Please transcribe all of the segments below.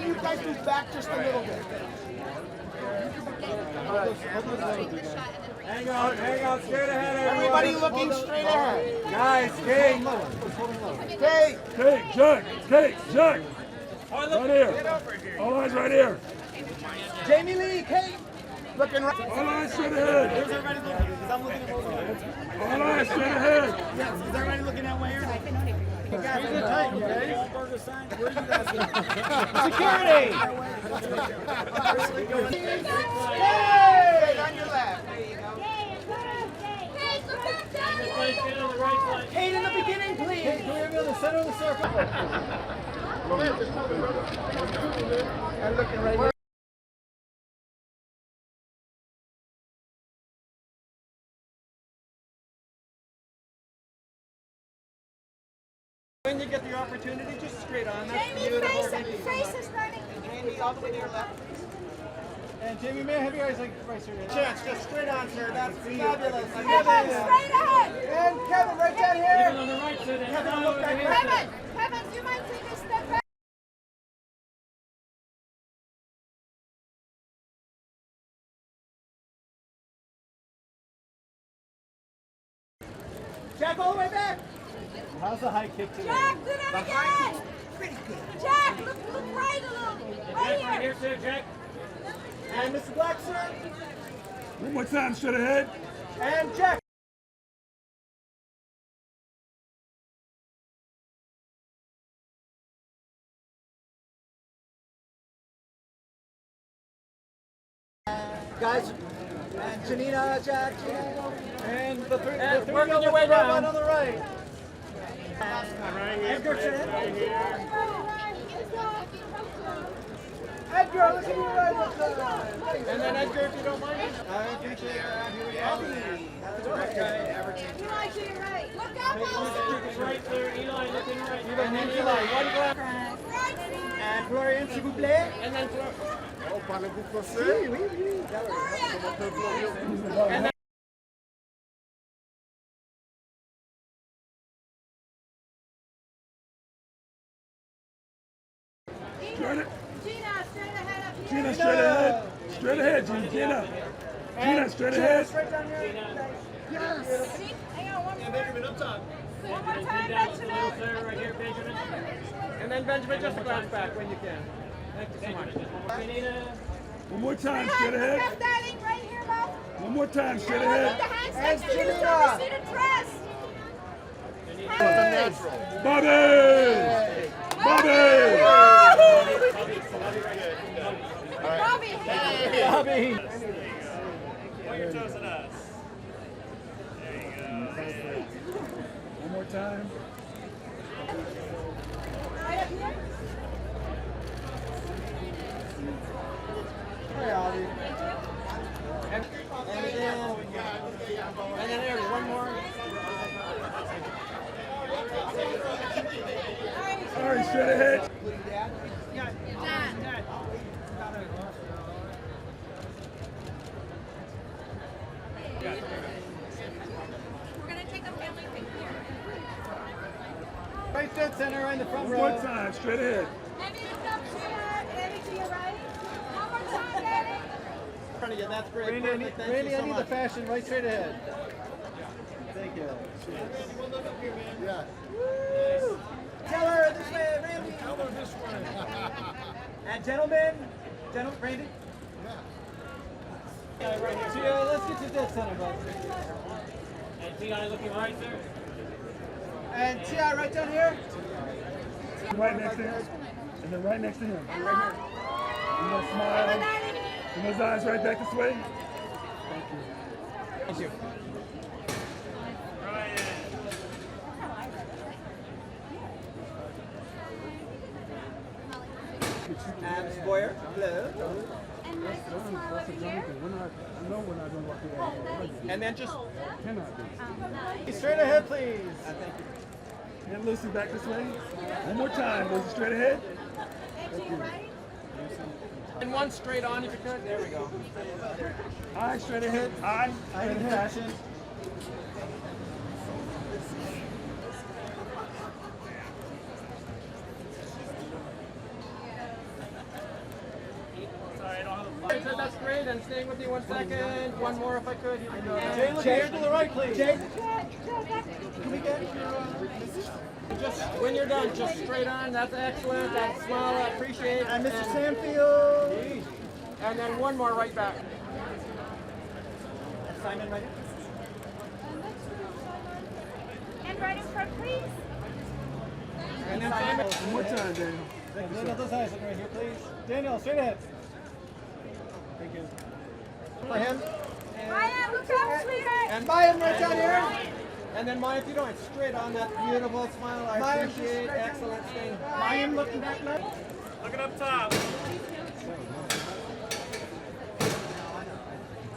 can you guys move back just a little bit? Hang on, straight ahead, everyone. Everybody looking straight ahead. Guys, Kate. Kate, Jack. Right here. All eyes right here. Jamie Lee, Kate. Looking right. All eyes straight ahead. Where's everybody looking? Because I'm looking at both of them. All eyes straight ahead. Yes, is everybody looking at where? You guys are tight, okay? Wahlburger sign. Where are you guys going? Security. Hey, on your left. There you go. Kate in the beginning, please. Kate, can we have you in the center of the circle? And looking right here. When you get the opportunity, just straight on. That's Jamie, beautiful. face is running. Jamie, all the way to your left. And Jamie, may I have you guys like right straight? Chance, just straight on, sir. That's fabulous. Kevin, straight ahead. And Kevin, right down here. Even on the right side. Kevin, look back here. Kevin, do you mind taking a step back? Jack, all the way back. How's the high kick today? Jack, do that again. Jack, look right a little. Right here. sir, Jack. And Mr. Black, sir. One more time, straight ahead. And Jack. Guys, and Janina, Jack, And the three working your way down. One on the right. Edgar, Edgar, look at you right. And then Edgar, if you don't mind. I appreciate that. Here we go. That's the right guy. Eli, to your right. Look up, Right there, Eli looking right. Eli, one glass. And Florian, s'il vous plaît. And then Oh, parlez-vous français? Oui, oui. And then Gina, straight ahead up here. Gina, straight ahead. Straight ahead, Gina. Gina, straight ahead. Right down here. Yes. Hang on, one more. Benjamin up top. One more time, Benjamin. Right here, Benjamin. And then Benjamin, just a glance back when you can. Thank you so much. One more time, straight ahead. Step, darling, right here, love. One more time, straight Put the ahead. hands next to you, so we see the dress. Hey. Bobby! Bobby. Bobby. Point your toes at us. There you go. One more time. Right up here. Hey, Ollie. And then there's one more. All right, straight ahead. We're going to take a family picture. Right dead center, right in the front One row. more time, straight ahead. Maybe look up to your right. One more time, Daddy. In front of you, that's great. Randy, Perfect. Thank Randy, you so I need much. the fashion right straight ahead. Thank you. Yeah. Woo! Tell her this way, Randy. Tell her this way. And gentlemen, Randy. Tia, let's get you dead center, bud. And Tia looking right, sir. And T.I. right down here. Right next to him. And then right next to him. Right here. You gonna smile. And those eyes right back this way. Thank you. And Boyer, hello. And nice and smile over here. And then just Cannot be. straight ahead, please. Thank you. And Lucy back this way. One more time. Lucy straight ahead. And to your right. And one straight on if you could. There we go. Eye straight ahead. Eye. I need fashion. great. And staying with me 1 second. One more if I could. Here we go. Jay, look here to the right, please. Jay, Can we get your, just when you're done, just straight on. That's excellent. That smile, I appreciate. and Mr. Sanfield. And then one more right back. Simon, right here. And right in front, please. And then Simon. One more time, Daniel. Daniel, those eyes right here, please. Daniel, straight ahead. Thank you. For him. Maya, look out, sweetheart. And Maya, right down here. And then Maya, if you don't, straight on that beautiful smile. I Maya, appreciate it. straight Excellent thing. I am looking back left. Looking up top.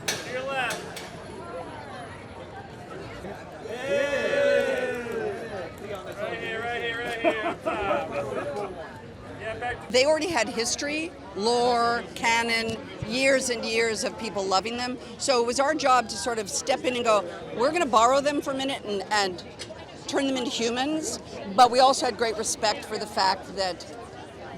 To your left. Right here, up top. Yeah, back to They already had history, lore, canon, years and years of people loving them. So it was our job to sort of step in and go, we're going to borrow them for a minute and turn them into humans. But we also had great respect for the fact that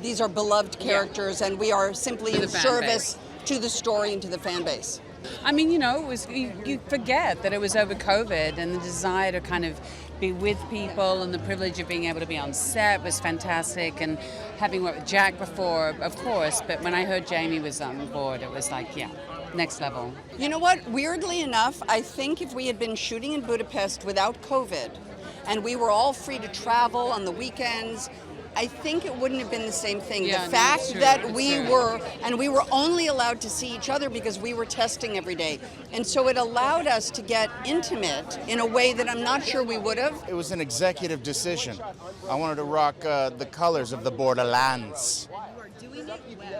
these are beloved characters and we are simply in service to the story and to the fan base. I mean, it was you forget that it was over COVID, and the desire to kind of be with people and the privilege of being able to be on set was fantastic, and having worked with Jack before, of course, but when I heard Jamie was on board, it was like, yeah, next level. You know what? Weirdly enough, I think if we had been shooting in Budapest without COVID and we were all free to travel on the weekends, I think it wouldn't have been the same thing. Yeah, the no, fact it's true. that It's we true. were only allowed to see each other because we were testing every day. And so it allowed us to get intimate in a way that I'm not sure we would have. It was an executive decision. I wanted to rock the colors of the Borderlands.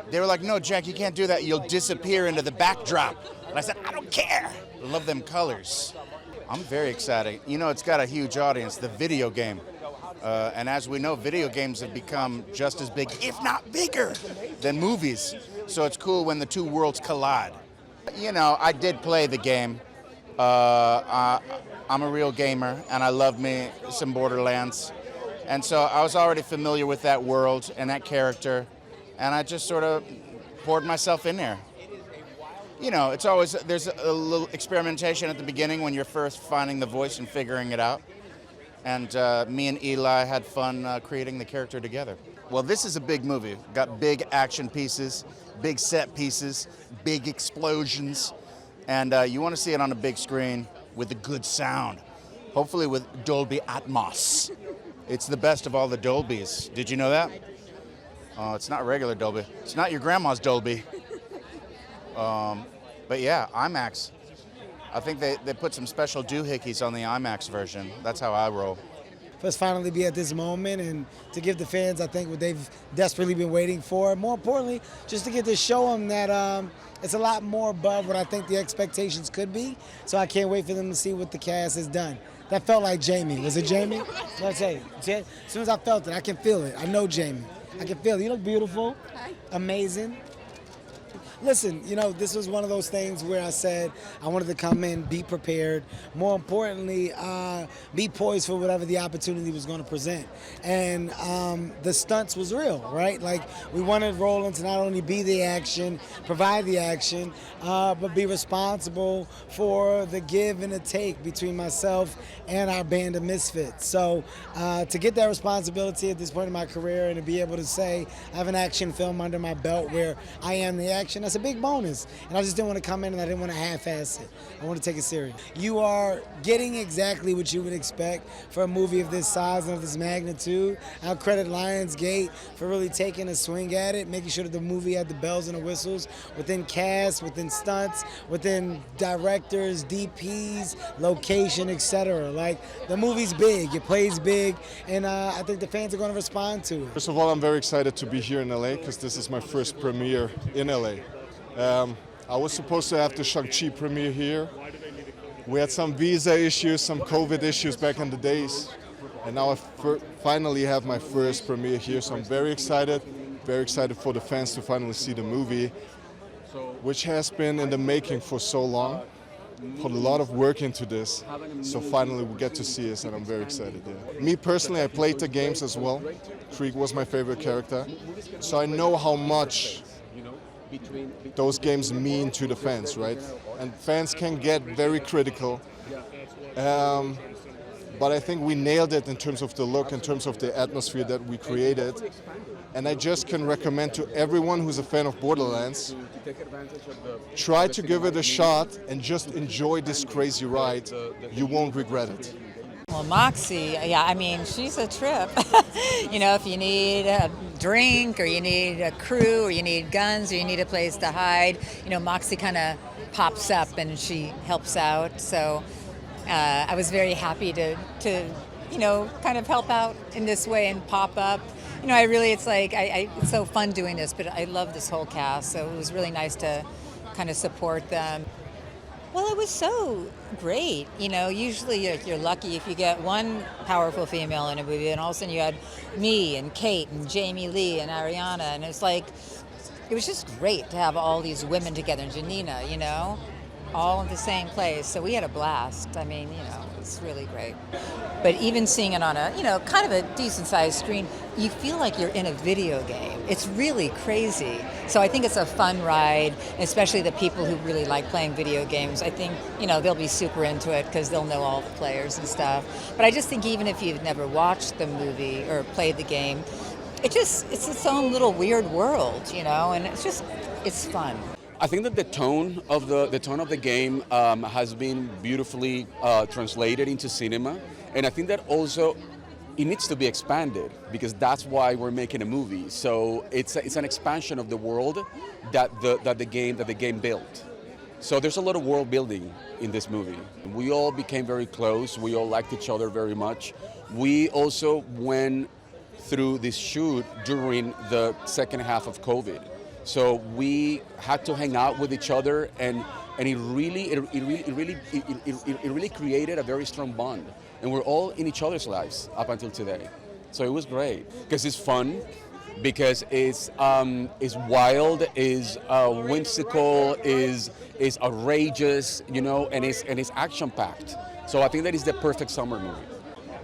They were like, no, Jack, you can't do that. You'll disappear into the backdrop. And I said, I don't care. I love them colors. I'm very excited. It's got a huge audience, the video game. And as we know, video games have become just as big, if not bigger, than movies. So it's cool when the two worlds collide. I did play the game. I'm a real gamer, and I love me some Borderlands. And so I was already familiar with that world and that character, and I just sort of poured myself in there. It's always, there's a little experimentation at the beginning when you're first finding the voice and figuring it out. And me and Eli had fun creating the character together. Well, this is a big movie. Got big action pieces, big set pieces, big explosions. And you want to see it on a big screen with a good sound. Hopefully with Dolby Atmos. It's the best of all the Dolbys. Did you know that? Oh, it's not regular Dolby. It's not your grandma's Dolby. But yeah, IMAX. I think they put some special doohickeys on the IMAX version. That's how I roll. For us finally be at this moment and to give the fans, I think, what they've desperately been waiting for. More importantly, just to get to show them that it's a lot more above what I think the expectations could be. So I can't wait for them to see what the cast has done. That felt like Jamie. Was it Jamie? Let's say, as soon as I felt it, I can feel it. I know Jamie. I can feel it. You look beautiful, amazing. Listen, this was one of those things where I said I wanted to come in, be prepared. More importantly, be poised for whatever the opportunity was going to present. And the stunts was real, right? Like, we wanted Roland to not only be the action, provide the action, but be responsible for the give and the take between myself and our band of misfits. So to get that responsibility at this point in my career and to be able to say I have an action film under my belt where I am the action, that's a big bonus. And I just didn't want to come in and I didn't want to half-ass it. I want to take it serious. You are getting exactly what you would expect for a movie of this size and of this magnitude. I'll credit Lionsgate for really taking a swing at it, making sure that the movie had the bells and the whistles within cast, within stunts, within directors, DPs, location, etc. Like, the movie's big, it plays big, and I think the fans are going to respond to it. First of all, I'm very excited to be here in LA because this is my first premiere in LA. I was supposed to have the Shang-Chi premiere here. We had some visa issues, some COVID issues back in the days, and now I finally have my first premiere here, so I'm very excited for the fans to finally see the movie, which has been in the making for so long. Put a lot of work into this, so finally we get to see this, and I'm very excited. Yeah. Me personally, I played the games as well. Krieg was my favorite character, so I know how much those games mean to the fans, right? And fans can get very critical. But I think we nailed it in terms of the look, in terms of the atmosphere that we created. And I just can recommend to everyone who's a fan of Borderlands, try to give it a shot and just enjoy this crazy ride. You won't regret it. Well, Moxie, yeah, I mean, she's a trip. You know, if you need a drink or you need a crew or you need guns or you need a place to hide, you know, Moxie kind of pops up and she helps out. So I was very happy to, you know, kind of help out in this way and pop up. You know, it's like, it's so fun doing this, but I love this whole cast, so it was really nice to kind of support them. Well, it was so great. You know, usually you're lucky if you get one powerful female in a movie, and all of a sudden you had me and Kate and Jamie Lee and Ariana, and it's like, it was just great to have all these women together, and Gina, you know, all in the same place. So we had a blast. I mean, you know, it's really great. But even seeing it on a, you know, kind of a decent sized screen, you feel like you're in a video game. It's really crazy. So I think it's a fun ride, especially the people who really like playing video games. I think, you know, they'll be super into it because they'll know all the players and stuff. But I just think even if you've never watched the movie or played the game, it's its own little weird world, you know, and it's fun. I think that the tone of the game has been beautifully translated into cinema, and I think that also it needs to be expanded because that's why we're making a movie. So it's an expansion of the world that the game built. So there's a lot of world building in this movie. We all became very close. We all liked each other very much. We also went through this shoot during the second half of COVID. So we had to hang out with each other, and it really created a very strong bond. And we're all in each other's lives up until today. So it was great because it's fun, because it's wild, is whimsical, is outrageous, you know, and it's action packed. So I think that is the perfect summer movie.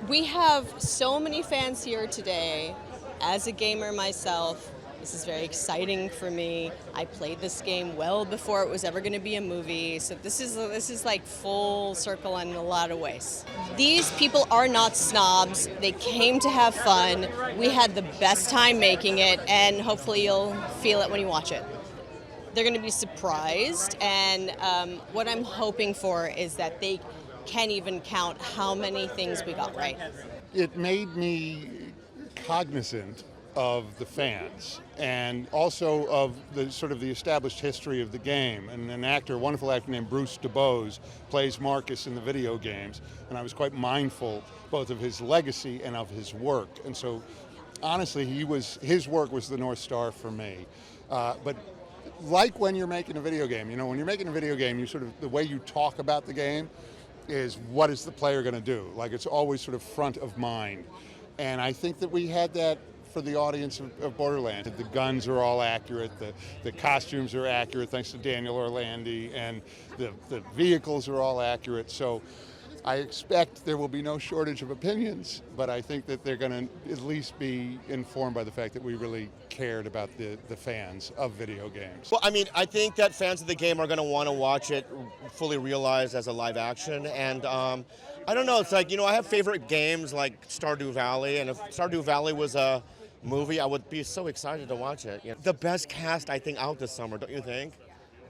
We have so many fans here today. As a gamer myself, this is very exciting for me. I played this game well before it was ever going to be a movie, so this is like full circle in a lot of ways. These people are not snobs. They came to have fun. We had the best time making it, and hopefully you'll feel it when you watch it. They're going to be surprised, and what I'm hoping for is that they can't even count how many things we got right. It made me cognizant of the fans and also of the sort of the established history of the game. And an actor, a wonderful actor named Bruce DuBose, plays Marcus in the video games, and I was quite mindful both of his legacy and of his work. And so honestly, his work was the North Star for me. But like when you're making a video game, you know, when you're making a video game, you sort of, the way you talk about the game is what is the player going to do? Like, it's always sort of front of mind. And I think that we had that for the audience of Borderlands. The guns are all accurate, the costumes are accurate thanks to Daniel Orlandi, and the vehicles are all accurate. So I expect there will be no shortage of opinions, but I think that they're going to at least be informed by the fact that we really cared about the fans of video games. Well, I mean, I think that fans of the game are going to want to watch it fully realized as a live action, and I don't know, it's like, you know, I have favorite games like Stardew Valley, and if Stardew Valley was a movie, I would be so excited to watch it. You know, the best cast, I think, out this summer, don't you think?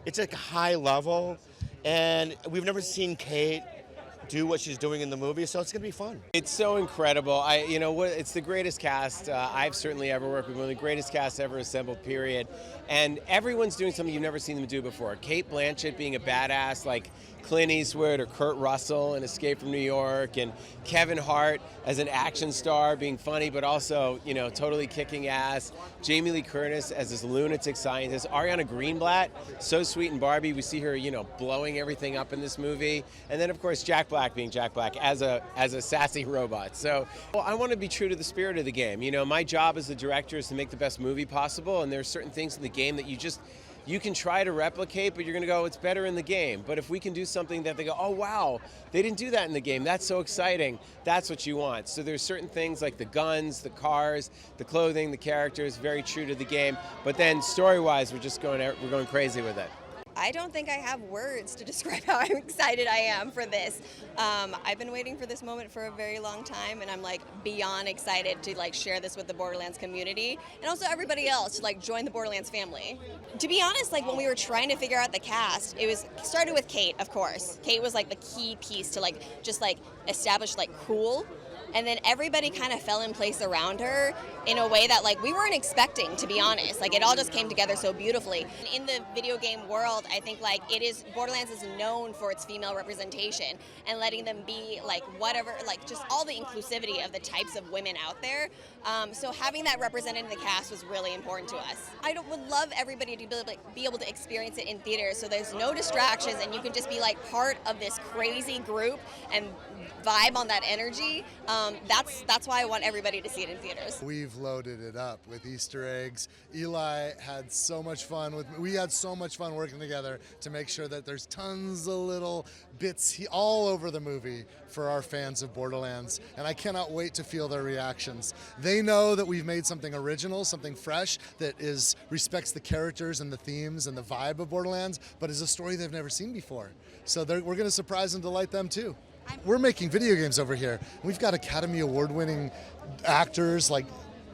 It's like high level, and we've never seen Kate do what she's doing in the movie, so it's gonna be fun. It's so incredible. It's the greatest cast I've certainly ever worked with, one of the greatest casts ever assembled, period. And everyone's doing something you've never seen them do before. Cate Blanchett being a badass like Clint Eastwood or Kurt Russell in Escape from New York, and Kevin Hart as an action star being funny but also, you know, totally kicking ass. Jamie Lee Curtis as this lunatic scientist. Ariana Greenblatt, so sweet in Barbie. We see her, you know, blowing everything up in this movie. And then of course Jack Black being Jack Black as a sassy robot. So I want to be true to the spirit of the game. You know, my job as the director is to make the best movie possible, and there's certain things in the game that you can try to replicate, but you're going to go, it's better in the game. But if we can do something that they go, oh wow, they didn't do that in the game, that's so exciting, that's what you want. So there's certain things like the guns, the cars, the clothing, the characters, very true to the game. But then story-wise, we're going crazy with it. I don't think I have words to describe how excited I am for this. I've been waiting for this moment for a very long time, and I'm like beyond excited to like share this with the Borderlands community and also everybody else to like join the Borderlands family. To be honest, like when we were trying to figure out the cast, started with Cate, of course. Cate was like the key piece to like just like establish like cool. And then everybody kind of fell in place around her in a way that like we weren't expecting, to be honest. Like it all just came together so beautifully. In the video game world, I think like Borderlands is known for its female representation and letting them be like whatever, like just all the inclusivity of the types of women out there. So having that represented in the cast was really important to us. Would love everybody to be able to experience it in theaters so there's no distractions and you can just be like part of this crazy group and vibe on that energy. That's why I want everybody to see it in theaters. We've loaded it up with Easter eggs. Eli had so much fun with me. We had so much fun working together to make sure that there's tons of little bits all over the movie for our fans of Borderlands, and I cannot wait to feel their reactions. They know that we've made something original, something fresh that respects the characters and the themes and the vibe of Borderlands, but is a story they've never seen before. So we're going to surprise and delight them too. We're making video games over here. We've got Academy Award-winning actors like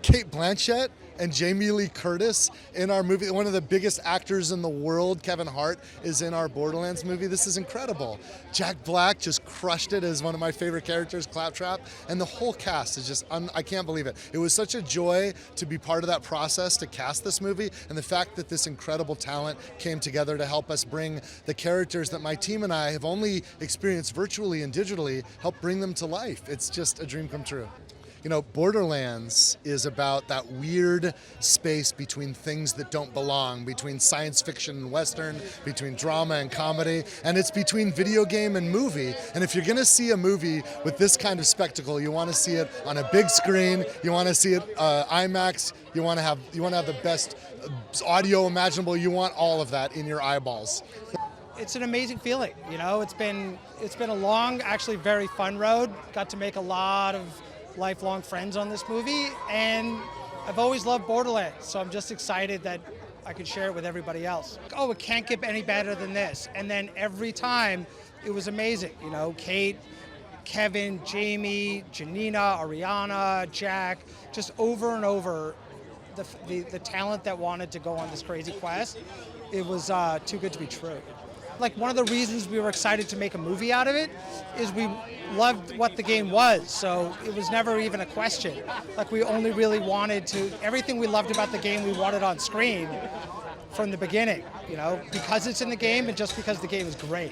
Cate Blanchett and Jamie Lee Curtis in our movie. One of the biggest actors in the world, Kevin Hart, is in our Borderlands movie. This is incredible. Jack Black just crushed it as one of my favorite characters, Claptrap, and the whole cast is just, I can't believe it. It was such a joy to be part of that process to cast this movie, and the fact that this incredible talent came together to help us bring the characters that my team and I have only experienced virtually and digitally, help bring them to life. It's just a dream come true. You know, Borderlands is about that weird space between things that don't belong, between science fiction and Western, between drama and comedy, and it's between video game and movie. And if you're gonna see a movie with this kind of spectacle, you wanna see it on a big screen, you wanna see it IMAX, you wanna have the best audio imaginable, you want all of that in your eyeballs. It's an amazing feeling, you know, it's been a long, actually very fun road. Got to make a lot of lifelong friends on this movie, and I've always loved Borderlands, so I'm just excited that I could share it with everybody else. Oh, it can't get any better than this. And then every time it was amazing, you know, Cate, Kevin, Jamie, Gina, Ariana, Jack, just over and over, the talent that wanted to go on this crazy quest, it was too good to be true. Like one of the reasons we were excited to make a movie out of it is we loved what the game was, so it was never even a question. Like we only really wanted everything we loved about the game we wanted on screen from the beginning, you know, because it's in the game and just because the game is great.